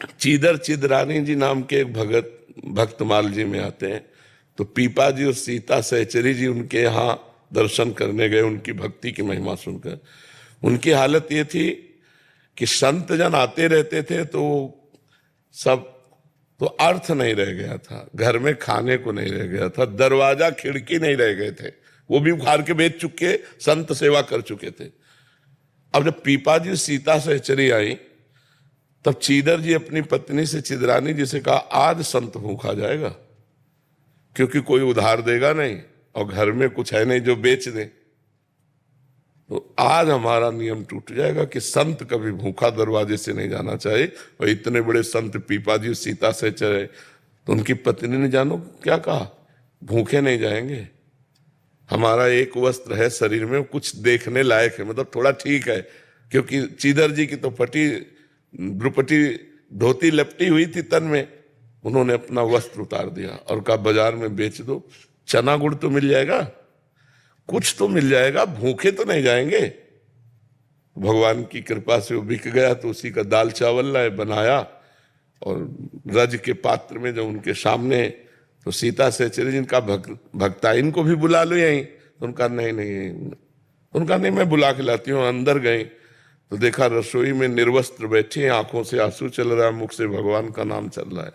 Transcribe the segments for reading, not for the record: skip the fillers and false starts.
चीदर चिदरानी जी नाम के एक भगत भक्तमाल जी में आते हैं। तो पीपा जी और सीता सहचरी जी उनके यहाँ दर्शन करने गए, उनकी भक्ति की महिमा सुनकर। उनकी हालत ये थी कि संत जन आते रहते थे तो सब, तो अर्थ नहीं रह गया था, घर में खाने को नहीं रह गया था, दरवाजा खिड़की नहीं रह गए थे, वो भी उखाड़ के बेच चुके, संत सेवा कर चुके थे। अब जब पीपा जी सीता सहचरी आई तब चीदर जी अपनी पत्नी से चिदरानी जी से कहा, आज संत भूखा जाएगा, क्योंकि कोई उधार देगा नहीं और घर में कुछ है नहीं जो बेच दे, तो आज हमारा नियम टूट जाएगा कि संत कभी भूखा दरवाजे से नहीं जाना चाहिए। और इतने बड़े संत पीपा जी सीता से चले, तो उनकी पत्नी ने जानो क्या कहा, भूखे नहीं जाएंगे, हमारा एक वस्त्र है शरीर में, कुछ देखने लायक है, मतलब थोड़ा ठीक है, क्योंकि चीदर जी की तो फटी द्रुपटी धोती लपटी हुई थी तन में। उन्होंने अपना वस्त्र उतार दिया और कहा बाजार में बेच दो, चना गुड़ तो मिल जाएगा, कुछ तो मिल जाएगा, भूखे तो नहीं जाएंगे। भगवान की कृपा से वो बिक गया, तो उसी का दाल चावल लाए बनाया और रज के पात्र में जब उनके सामने, तो सीता सहचरी जिनका भक्ता, इनको भी बुला लो यहीं, तो उनका नहीं, उनका नहीं, मैं बुला के लाती हूँ। अंदर गए तो देखा रसोई में निर्वस्त्र बैठे, आंखों से आंसू चल रहा है, मुख से भगवान का नाम चल रहा है।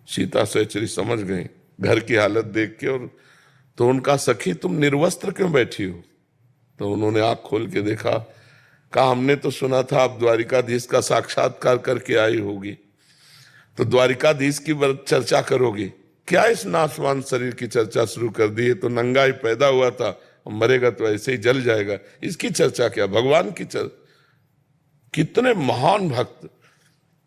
सीता सहचरी समझ गई घर की हालत देख के, और तो उनका सखी तुम निर्वस्त्र क्यों बैठी हो? तो उन्होंने आंख खोल के देखा, कहा हमने तो सुना था आप द्वारिकाधीश का साक्षात्कार करके आई होगी, तो द्वारिकाधीश की चर्चा करोगी क्या? इस नाशवान शरीर की चर्चा शुरू कर दी है, तो नंगा ही पैदा हुआ था, मरेगा तो ऐसे ही जल जाएगा, इसकी चर्चा क्या? भगवान की चर्चा। कितने महान भक्त।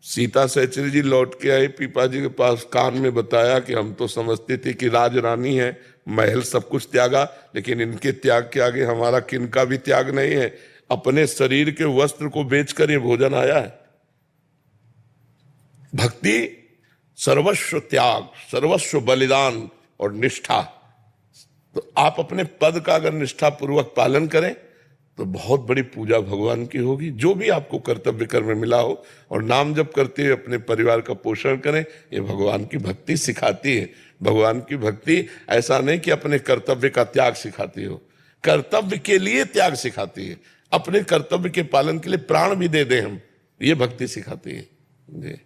सीता सहचरी जी लौट के आई, पीपा जी के पास कान में बताया कि हम तो समझते थे कि राज रानी है, महल सब कुछ त्यागा, लेकिन इनके त्याग के आगे हमारा किनका भी त्याग नहीं है, अपने शरीर के वस्त्र को बेचकर ये भोजन आया है। भक्ति सर्वस्व त्याग, सर्वस्व बलिदान और निष्ठा। तो आप अपने पद का अगर निष्ठा पूर्वक पालन करें तो बहुत बड़ी पूजा भगवान की होगी, जो भी आपको कर्तव्य कर्म में मिला हो। और नाम जप करते हुए अपने परिवार का पोषण करें, ये भगवान की भक्ति सिखाती है। भगवान की भक्ति ऐसा नहीं कि अपने कर्तव्य का त्याग सिखाती हो, कर्तव्य के लिए त्याग सिखाती है, अपने कर्तव्य के पालन के लिए प्राण भी दे दें हम, ये भक्ति सिखाती है जी।